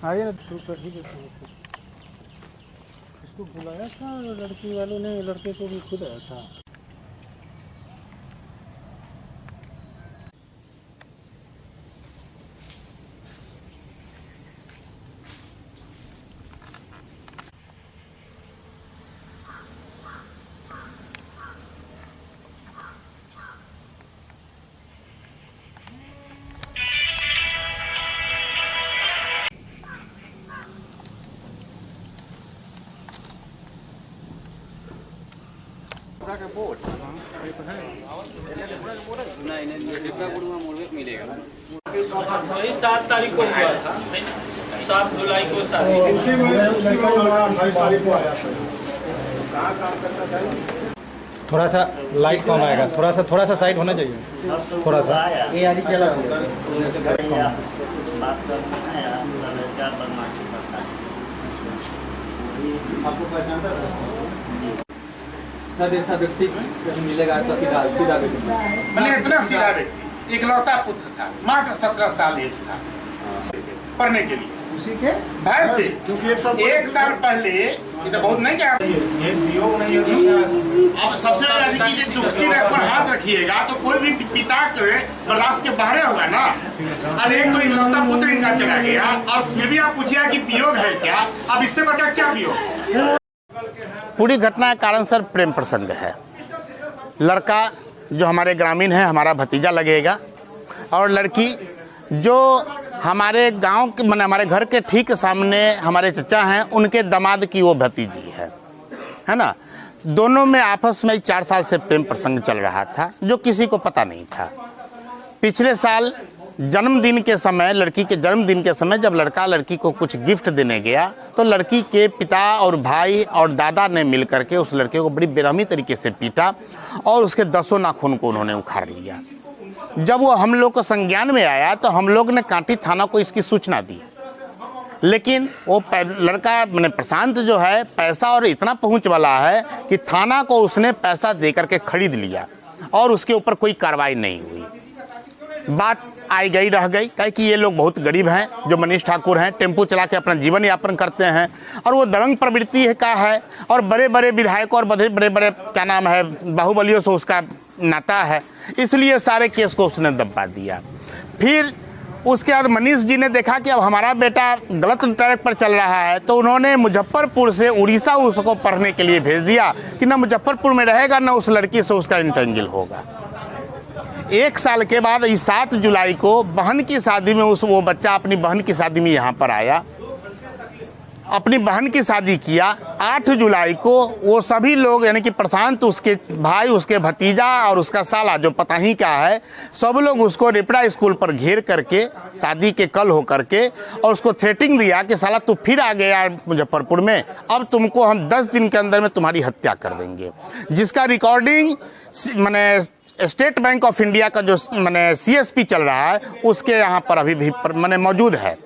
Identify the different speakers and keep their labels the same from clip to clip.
Speaker 1: आइए ना शुरू कर ही देते हैं। इसको बुलाया था लड़की वालों ने, लड़के को भी खुद आया था।
Speaker 2: वही 7 तारीख को हुआ था, 7 जुलाई को
Speaker 1: थोड़ा सा लाइट कम आएगा, थोड़ा सा साइड होना चाहिए, थोड़ा सा ये आदि क्या आपको पहचानता सर ऐसा व्यक्ति कहीं मिलेगा तो सीधा
Speaker 3: मैंने इतना सीधा व्यक्ति, इकलौता पुत्र था, मात्र 17 साल एज था पढ़ने के लिए
Speaker 1: उसी के
Speaker 3: भय से, क्योंकि एक साल पहले ये तो बहुत नहीं क्या अब सबसे बड़ा की दुखती रख पर हाथ रखिएगा तो कोई भी पिता के बर्दाश्त के बाहर होगा ना। और एक तो इकलौता पुत्र इनका चला गया और फिर भी आप पूछिए कि वियोग है क्या, अब इससे बड़ा क्या वियोग। पूरी घटना का कारण सर प्रेम प्रसंग है। लड़का जो हमारे ग्रामीण है हमारा भतीजा लगेगा और लड़की जो हमारे गांव के माने हमारे घर के ठीक सामने हमारे चचा हैं उनके दामाद की वो भतीजी है ना। दोनों में आपस में 4 साल से प्रेम प्रसंग चल रहा था जो किसी को पता नहीं था। पिछले साल जन्मदिन के समय, लड़की के जन्मदिन के समय जब लड़का लड़की को कुछ गिफ्ट देने गया तो लड़की के पिता और भाई और दादा ने मिल करके उस लड़के को बड़ी बेरहमी तरीके से पीटा और उसके 10 नाखून को उन्होंने उखाड़ लिया। जब वो हम लोग को संज्ञान में आया तो हम लोग ने कांटी थाना को इसकी सूचना दी, लेकिन वो लड़का मैंने प्रशांत जो है पैसा और इतना पहुंच वाला है कि थाना को उसने पैसा दे करके खरीद लिया और उसके ऊपर कोई कार्रवाई नहीं हुई। बात आई गई रह गई, कहे कि ये लोग बहुत गरीब हैं जो मनीष ठाकुर हैं, टेम्पो चला के अपना जीवन यापन करते हैं और वो दबंग प्रवृत्ति का है और बड़े बड़े विधायकों और बड़े बड़े क्या नाम है बाहुबलियों से उसका नाता है, इसलिए सारे केस को उसने दबा दिया। फिर उसके बाद मनीष जी ने देखा कि अब हमारा बेटा गलत ट्रैक पर चल रहा है तो उन्होंने मुजफ्फरपुर से उड़ीसा उसको पढ़ने के लिए भेज दिया कि ना मुजफ्फरपुर में रहेगा ना उस लड़की से उसका इंटेंगल होगा। 1 साल के बाद इस 7 जुलाई को बहन की शादी में वो बच्चा अपनी बहन की शादी में यहाँ पर आया, अपनी बहन की शादी किया। 8 जुलाई को वो सभी लोग यानी कि प्रशांत, उसके भाई, उसके भतीजा और उसका साला जो पता ही क्या है, सब लोग उसको रिपड़ा स्कूल पर घेर करके शादी के कल हो करके और उसको थ्रेटिंग दिया कि साला तू फिर आ गया मुजफ्फरपुर में, अब तुमको हम 10 दिन के अंदर में तुम्हारी हत्या कर देंगे। जिसका रिकॉर्डिंग मैंने स्टेट बैंक ऑफ इंडिया का जो मैंने CSP चल रहा है उसके यहाँ पर अभी भी मैंने मौजूद है।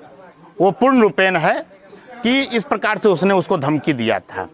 Speaker 3: वो पूर्ण रूपेण है कि इस प्रकार से उसने उसको धमकी दिया था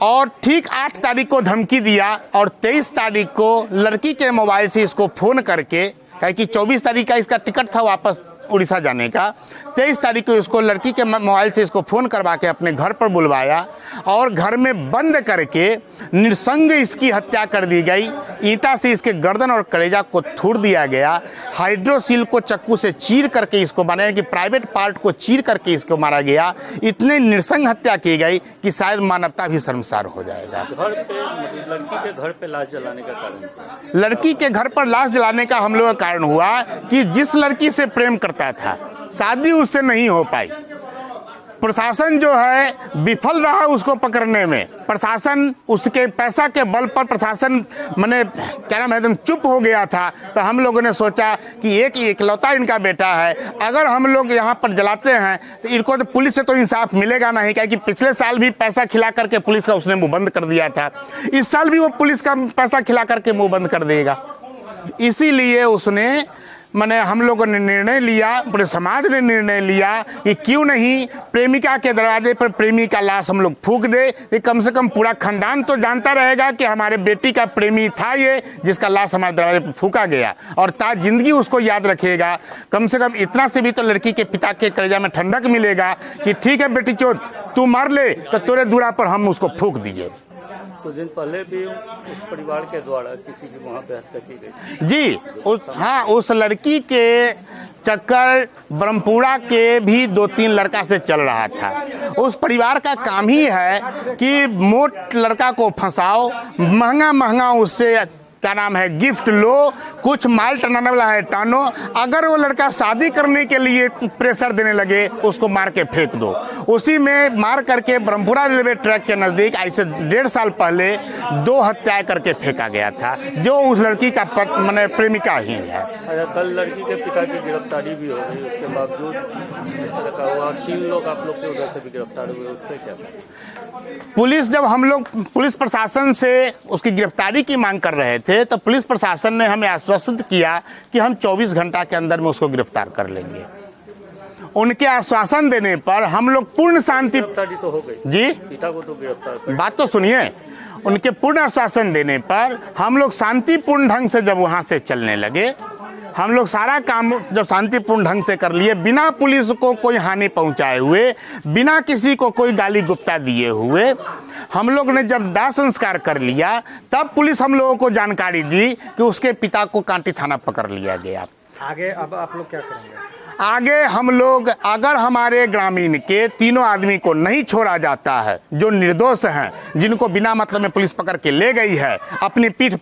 Speaker 3: और ठीक 8 तारीख को धमकी दिया और 23 तारीख को लड़की के मोबाइल से इसको फ़ोन करके, कहे कि 24 तारीख का इसका टिकट था वापस उड़ीसा जाने का, 23 तारीख को इसको लड़की के मोबाइल से इसको फ़ोन करवा के अपने घर पर बुलवाया और घर में बंद करके निसंग इसकी हत्या कर दी गई। ईंटा से इसके गर्दन और कलेजा को थूर दिया गया, हाइड्रोसील को चक्कू से चीर करके इसको मारा कि प्राइवेट पार्ट को चीर करके इसको मारा गया। इतने निसंग हत्या की गई कि शायद मानवता भी शर्मसार हो जाएगा।
Speaker 2: लड़की के घर पे लाश जलाने का कारण,
Speaker 1: लड़की के घर पर लाश जलाने का हम लोग का कारण हुआ कि जिस लड़की से प्रेम करता था शादी उससे नहीं हो पाई। प्रशासन जो है विफल रहा उसको पकड़ने में। प्रशासन उसके पैसा के बल पर प्रशासन मैंने क्या नाम है एकदम चुप हो गया था। तो हम लोगों ने सोचा कि एक इकलौता इनका बेटा है, अगर हम लोग यहाँ पर जलाते हैं तो इनको तो पुलिस से तो इंसाफ मिलेगा नहीं, क्योंकि पिछले साल भी पैसा खिला करके पुलिस का उसने मुंह बंद कर दिया था, इस साल भी वो पुलिस का पैसा खिला करके मुंह बंद कर देगा। इसीलिए उसने मैंने हम लोगों ने निर्णय लिया, पूरे समाज ने निर्णय लिया कि क्यों नहीं प्रेमिका के दरवाजे पर प्रेमी का लाश हम लोग फूंक दे। ये कम से कम पूरा खानदान तो जानता रहेगा कि हमारे बेटी का प्रेमी था ये, जिसका लाश हमारे दरवाजे पर फूंका गया, और ताज जिंदगी उसको याद रखेगा। कम से कम इतना से भी तो लड़की के पिता के कलेजा में ठंडक मिलेगा कि ठीक है बेटी चोद, तू मार ले तो तेरे दूरा पर हम उसको फूंक दीजिए।
Speaker 2: कुछ दिन पहले भी उस परिवार के द्वारा किसी की वहाँ पे हत्या की गई
Speaker 1: जी। उस लड़की के चक्कर ब्रह्मपुरा के भी 2-3 लड़का से चल रहा था। उस परिवार का काम ही है कि मोट लड़का को फंसाओ, महंगा महंगा उससे क्या नाम है गिफ्ट लो, कुछ माल टनाने वाला है टानो, अगर वो लड़का शादी करने के लिए प्रेशर देने लगे उसको मार के फेंक दो। उसी में मार करके ब्रह्मपुरा रेलवे ट्रैक के नज़दीक ऐसे 1.5 साल पहले 2 हत्याएं करके फेंका गया था, जो उस लड़की का मैंने प्रेमिका ही है।
Speaker 2: अच्छा, कल लड़की के पिता की गिरफ्तारी भी हो गई, उसके बावजूद इस तरह का हुआ, 3 लोग आप लोग के उधर से भी गिरफ्तार हुए, उस पर क्या?
Speaker 1: पुलिस, जब हम लोग पुलिस प्रशासन से उसकी गिरफ्तारी की मांग कर रहे थे तो पुलिस प्रशासन ने हमें आश्वस्त किया कि हम 24 घंटा के अंदर में उसको गिरफ्तार कर लेंगे। उनके आश्वासन देने पर हम लोग पूर्ण शांति,
Speaker 2: गिरफ्तारी तो हो गई
Speaker 1: जी,
Speaker 2: पिता को तो गिरफ्तार कर,
Speaker 1: बात तो सुनिए, उनके पूर्ण आश्वासन देने पर हम लोग शांतिपूर्ण ढंग से जब वहां से चलने लगे, हम लोग सारा काम जब शांतिपूर्ण ढंग से कर लिए, बिना पुलिस को कोई हानि पहुंचाए हुए, बिना किसी को कोई गाली गुप्ता दिए हुए, हम लोग ने जब दाह संस्कार कर लिया, तब पुलिस हम लोगों को जानकारी दी कि उसके पिता को कांटी थाना पकड़ लिया गया।
Speaker 4: आगे अब आप लोग क्या करेंगे?
Speaker 1: आगे हम लोग, अगर हमारे ग्रामीण के 3 आदमी को नहीं छोड़ा जाता है, जो निर्दोष हैं, जिनको बिना मतलब में पुलिस पकड़ के ले गई है अपनी पीठ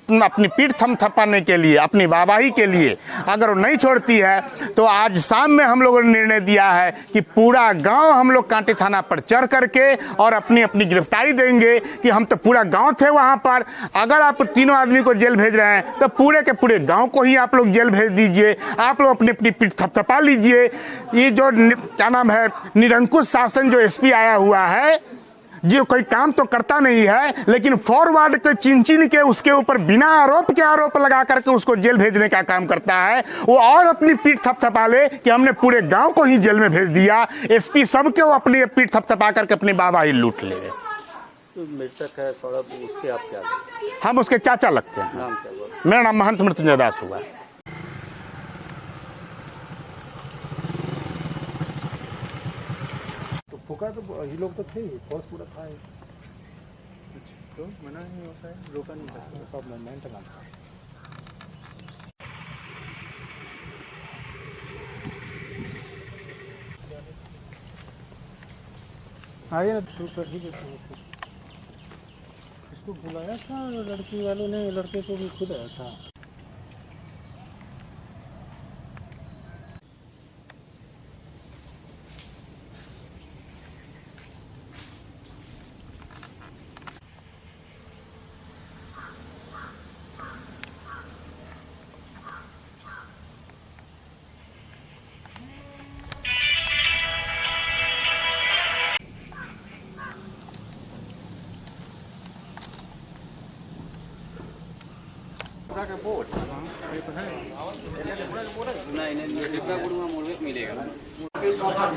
Speaker 1: थपथपाने के लिए, अपनी वाहवाही के लिए, अगर वो नहीं छोड़ती है तो आज शाम में हम लोगों ने निर्णय दिया है कि पूरा गांव हम लोग कांटी थाना पर चढ़ करके और अपनी अपनी गिरफ्तारी देंगे कि हम तो पूरा गांव थे वहां पर। अगर आप 3 आदमी को जेल भेज रहे हैं तो पूरे के पूरे गांव को ही आप लोग जेल भेज दीजिए, आप लोग अपनी अपनी पीठ थपथपा लीजिए। ये जो क्या नाम है निरंकुश शासन जो एसपी आया हुआ है, जो कोई काम तो करता नहीं है, लेकिन फॉरवर्ड के चिन के उसके ऊपर बिना आरोप के आरोप लगा करके उसको जेल भेजने का काम करता है, वो और अपनी पीठ थपथपा ले कि हमने पूरे गांव को ही जेल में भेज दिया। एसपी सबके वो अपनी पीठ थपथपा करके अपनी वाहवाही लूट ले।
Speaker 2: तो मृतक है सौरभ, उसके आप क्या लगते हैं?
Speaker 1: हम उसके चाचा लगते हैं।
Speaker 2: नाम क्या हुआ?
Speaker 1: मेरा नाम महंत मृत्युंजय दास हुआ।
Speaker 4: फूका तो ये लोग तो थे ही, फोर्स पूरा था ही, तो मना नहीं होता है, रोका नहीं सकता, सब मूवमेंट का था। आइए ना, ठीक है, इसको बुलाया था लड़की वालों ने, लड़के को भी खुद आया था।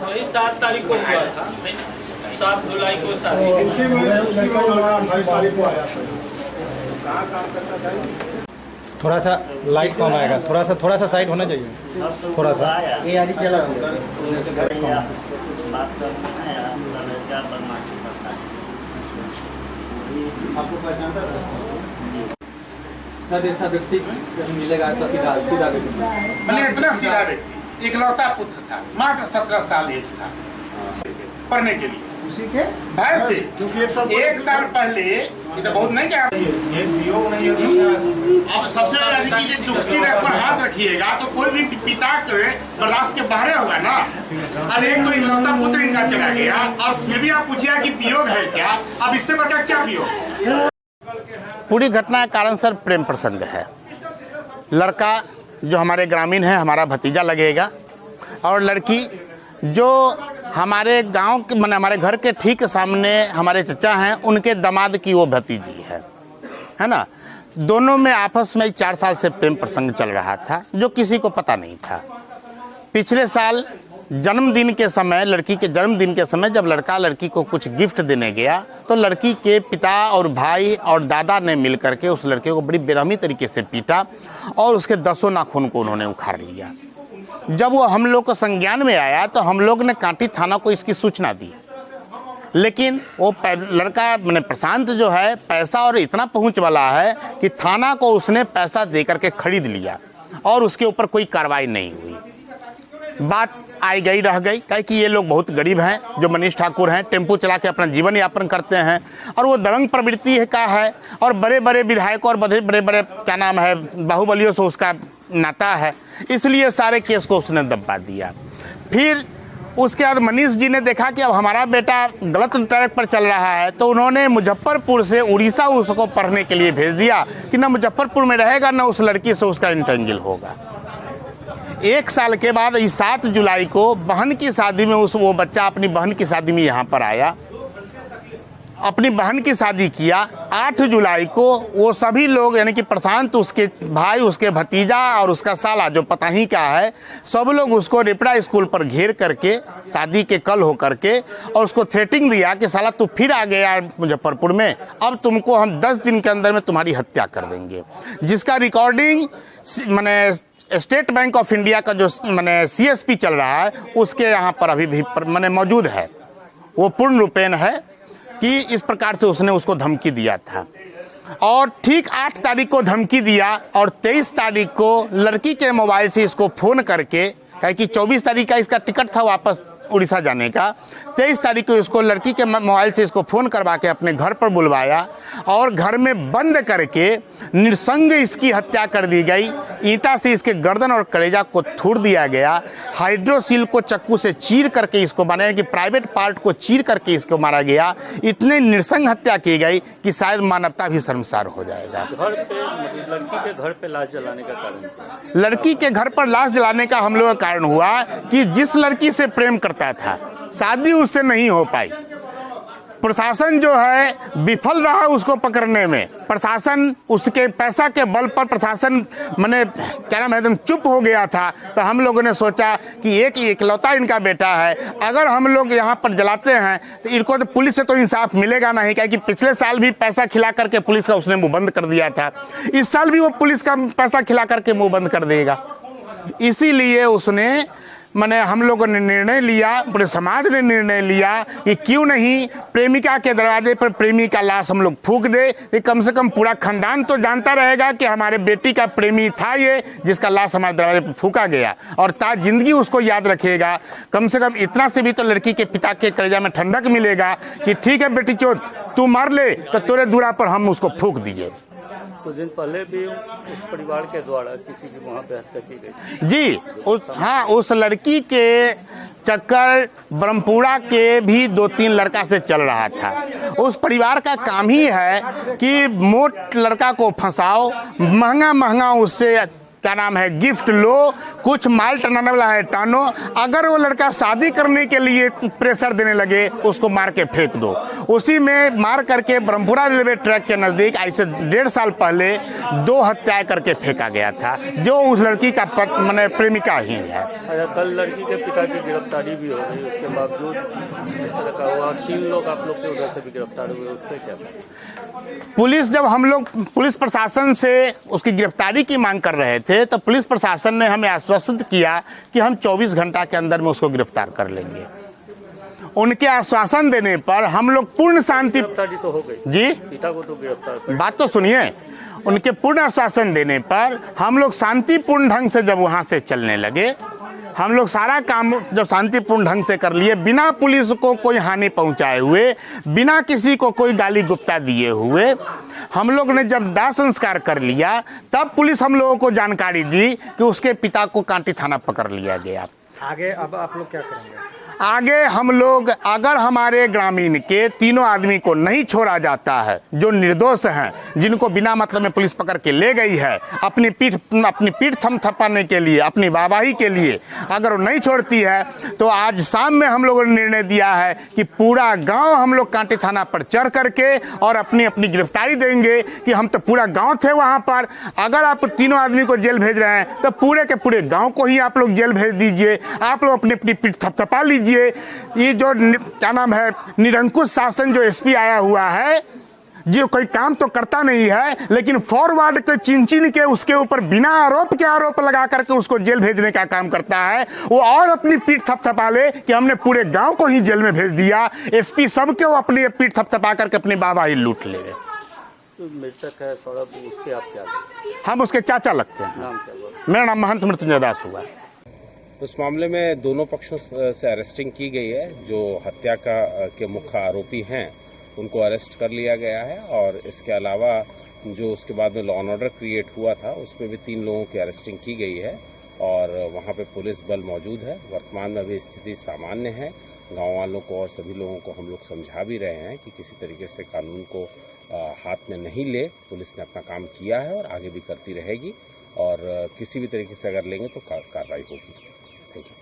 Speaker 5: वही 7 तारीख को हुआ था, 7 जुलाई को
Speaker 4: थोड़ा सा लाइट कम आएगा, थोड़ा सा साइड होना चाहिए, थोड़ा सा ये आदि क्या आपको पहचानता था सर, ऐसा व्यक्ति कहीं मिलेगा तो सीधा
Speaker 3: मैंने इतना सीधा व्यक्ति, इकलौता पुत्र था, मात्र 17 साल एज था पढ़ने के लिए,
Speaker 4: उसी के
Speaker 3: भय से, क्योंकि 1 साल पहले, ये तो बहुत नहीं क्या, अब सबसे बड़ा कि दुखती रख पर हाथ रखिएगा तो कोई भी पिता के बर्दाश्त के बाहर होगा ना। और एक तो इकलौता पुत्र इनका चला गया, और फिर भी आप पूछिए कि वियोग है क्या, अब इससे बड़ा क्या वियोग?
Speaker 1: पूरी घटना का कारण सर प्रेम प्रसंग है। लड़का जो हमारे ग्रामीण है हमारा भतीजा लगेगा, और लड़की जो हमारे गांव के माने हमारे घर के ठीक सामने हमारे चचा हैं, उनके दामाद की वो भतीजी है ना। दोनों में आपस में 4 साल से प्रेम प्रसंग चल रहा था, जो किसी को पता नहीं था। पिछले साल जन्मदिन के समय, लड़की के जन्मदिन के समय जब लड़का लड़की को कुछ गिफ्ट देने गया तो लड़की के पिता और भाई और दादा ने मिल करके उस लड़के को बड़ी बेरहमी तरीके से पीटा और उसके 10 नाखून को उन्होंने उखाड़ लिया। जब वो हम लोग को संज्ञान में आया तो हम लोग ने कांटी थाना को इसकी सूचना दी, लेकिन वो लड़का मैंने प्रशांत जो है पैसा और इतना पहुंच वाला है कि थाना को उसने पैसा दे करके खरीद लिया और उसके ऊपर कोई कार्रवाई नहीं हुई। बात आई गई रह गई, कहे कि ये लोग बहुत गरीब हैं, जो मनीष ठाकुर हैं, टेम्पो चला के अपना जीवन यापन करते हैं और वो दबंग प्रवृत्ति का है और बड़े बड़े विधायकों और बड़े बड़े क्या नाम है बाहुबलियों से उसका नाता है, इसलिए सारे केस को उसने दबा दिया। फिर उसके बाद मनीष जी ने देखा कि अब हमारा बेटा गलत ट्रैक पर चल रहा है तो उन्होंने मुजफ्फरपुर से उड़ीसा उसको पढ़ने के लिए भेज दिया कि ना मुजफ्फरपुर में रहेगा ना उस लड़की से उसका इंटेंगल होगा। 1 साल के बाद 7 जुलाई को बहन की शादी में वो बच्चा अपनी बहन की शादी में यहाँ पर आया, अपनी बहन की शादी किया। 8 जुलाई को वो सभी लोग यानी कि प्रशांत, उसके भाई, उसके भतीजा और उसका साला जो पता ही क्या है, सब लोग उसको रिपड़ा स्कूल पर घेर करके शादी के कल हो करके और उसको थ्रेटिंग दिया कि साला तू फिर आ गया मुजफ्फरपुर में, अब तुमको हम 10 दिन के अंदर में तुम्हारी हत्या कर देंगे। जिसका रिकॉर्डिंग मैंने स्टेट बैंक ऑफ इंडिया का जो मैंने CSP चल रहा है उसके यहाँ पर अभी भी मैंने मौजूद है। वो पूर्ण रूपेण है कि इस प्रकार से उसने उसको धमकी दिया था और ठीक 8 तारीख को धमकी दिया और 23 तारीख को लड़की के मोबाइल से इसको फ़ोन करके, कहे कि 24 तारीख का इसका टिकट था वापस उड़ीसा जाने का, 23 तारीख को इसको लड़की के मोबाइल से इसको फ़ोन करवा के अपने घर पर बुलवाया और घर में बंद करके निसंग इसकी हत्या कर दी गई। ईंटा से इसके गर्दन और कलेजा को थूर दिया गया, हाइड्रोसील को चक्कू से चीर करके इसको मारा कि प्राइवेट पार्ट को चीर करके इसको मारा गया। इतने निसंग हत्या की गई कि शायद मानवता भी शर्मसार हो जाएगा।
Speaker 2: घर पे लड़की के घर पे लाश जलाने का कारण क्या?
Speaker 1: लड़की के घर पर लाश जलाने का हम लोग का कारण हुआ कि जिस लड़की से प्रेम करता था शादी उससे नहीं हो पाई। प्रशासन जो है विफल रहा उसको पकड़ने में। प्रशासन उसके पैसा के बल पर प्रशासन मैंने क्या नाम है एकदम चुप हो गया था। तो हम लोगों ने सोचा कि एक इकलौता इनका बेटा है, अगर हम लोग यहाँ पर जलाते हैं तो इनको तो पुलिस से तो इंसाफ मिलेगा नहीं, क्योंकि पिछले साल भी पैसा खिला करके पुलिस का उसने मुंह बंद कर दिया था, इस साल भी वो पुलिस का पैसा खिला करके मुंह बंद कर देगा। इसीलिए उसने मैंने हम लोगों ने निर्णय लिया, पूरे समाज ने निर्णय लिया कि क्यों नहीं प्रेमिका के दरवाजे पर प्रेमी का लाश हम लोग फूंक दे, कि कम से कम पूरा खानदान तो जानता रहेगा कि हमारे बेटी का प्रेमी था ये, जिसका लाश हमारे दरवाजे पर फूंका गया, और ताज जिंदगी उसको याद रखेगा। कम से कम इतना से भी तो लड़की के पिता के कलेजा में ठंडक मिलेगा कि ठीक है बेटी चोद तू मार ले तो तेरे दूरा पर हम उसको फूंक दीजिए।
Speaker 2: कुछ दिन पहले भी उस परिवार के द्वारा किसी की वहाँ पे हत्या की गई
Speaker 1: जी। उस लड़की के चक्कर ब्रह्मपुरा के भी 2-3 लड़का से चल रहा था। उस परिवार का काम ही है कि मोट लड़का को फंसाओ, महंगा महंगा उससे क्या नाम है गिफ्ट लो, कुछ माल टनाने वाला है टानो, अगर वो लड़का शादी करने के लिए प्रेशर देने लगे उसको मार के फेंक दो। उसी में मार करके ब्रह्मपुरा रेलवे ट्रैक के नज़दीक ऐसे 1.5 साल पहले 2 हत्याएं करके फेंका गया था, जो उस लड़की का मैंने प्रेमिका ही है।
Speaker 2: कल लड़की के पिता की गिरफ्तारी भी हो गई, उसके बावजूद इस तरह का हुआ, 3 लोग आप लोग के उधर से भी गिरफ्तार हुए, उस पर क्या?
Speaker 1: पुलिस जब हम लोग पुलिस प्रशासन से उसकी गिरफ्तारी की मांग कर रहे थे तो पुलिस प्रशासन ने हमें आश्वस्त किया कि हम 24 घंटा के अंदर में उसको गिरफ्तार कर लेंगे। उनके आश्वासन देने पर हम लोग पूर्ण शांति
Speaker 2: तो हो गई
Speaker 1: जी,
Speaker 2: पिता को तो गिरफ्तार,
Speaker 1: बात तो सुनिए, उनके पूर्ण आश्वासन देने पर हम लोग शांतिपूर्ण ढंग से जब वहां से चलने लगे, हम लोग सारा काम जब शांतिपूर्ण ढंग से कर लिए, बिना पुलिस को कोई हानि पहुंचाए हुए, बिना किसी को कोई गाली गुप्ता दिए हुए, हम लोग ने जब दाह संस्कार कर लिया तब पुलिस हम लोगों को जानकारी दी कि उसके पिता को कांटी थाना पकड़ लिया गया।
Speaker 4: आगे अब आप लोग क्या करेंगे?
Speaker 1: आगे हम लोग अगर हमारे ग्रामीण के तीनों आदमी को नहीं छोड़ा जाता है, जो निर्दोष हैं, जिनको बिना मतलब में पुलिस पकड़ के ले गई है अपनी पीठ थपथपाने के लिए, अपनी वाहवाही के लिए, अगर वो नहीं छोड़ती है तो आज शाम में हम लोगों ने निर्णय दिया है कि पूरा गांव हम लोग कांटे थाना पर चढ़ करके और अपनी अपनी गिरफ्तारी देंगे कि हम तो पूरा गांव थे वहां पर। अगर आप तीनों आदमी को जेल भेज रहे हैं तो पूरे के पूरे गांव को ही आप लोग जेल भेज दीजिए, आप लोग अपनी अपनी पीठ थपथपा लीजिए। ये जो क्या नाम है निरंकुश शासन जो एसपी आया हुआ है, जो कोई काम तो करता नहीं है, लेकिन फॉरवर्ड के चिन के उसके ऊपर बिना आरोप के आरोप लगा करके उसको जेल भेजने का काम करता है। वो और अपनी पीठ थपथपा ले कि हमने पूरे गांव को ही जेल में भेज दिया। एसपी सबके वो अपनी पीठ थपथपा करके अपनी वाहवाही लूट ले।
Speaker 2: तो मृतक है सौरभ, उसके आप क्या लगते हैं?
Speaker 1: हम उसके चाचा लगते हैं।
Speaker 2: नाम क्या हुआ?
Speaker 1: मेरा नाम महंत मृत्युंजय दास हुआ।
Speaker 6: उस मामले में दोनों पक्षों से अरेस्टिंग की गई है। जो हत्या के मुख्य आरोपी हैं उनको अरेस्ट कर लिया गया है, और इसके अलावा जो उसके बाद में लॉ एंड ऑर्डर क्रिएट हुआ था उसमें भी 3 लोगों की अरेस्टिंग की गई है, और वहाँ पे पुलिस बल मौजूद है। वर्तमान में अभी स्थिति सामान्य है। गांव वालों को और सभी लोगों को हम लोग समझा भी रहे हैं कि किसी तरीके से कानून को हाथ में नहीं ले। पुलिस ने अपना काम किया है और आगे भी करती रहेगी, और किसी भी तरीके से अगर लेंगे तो कार्रवाई होगी। Thank you.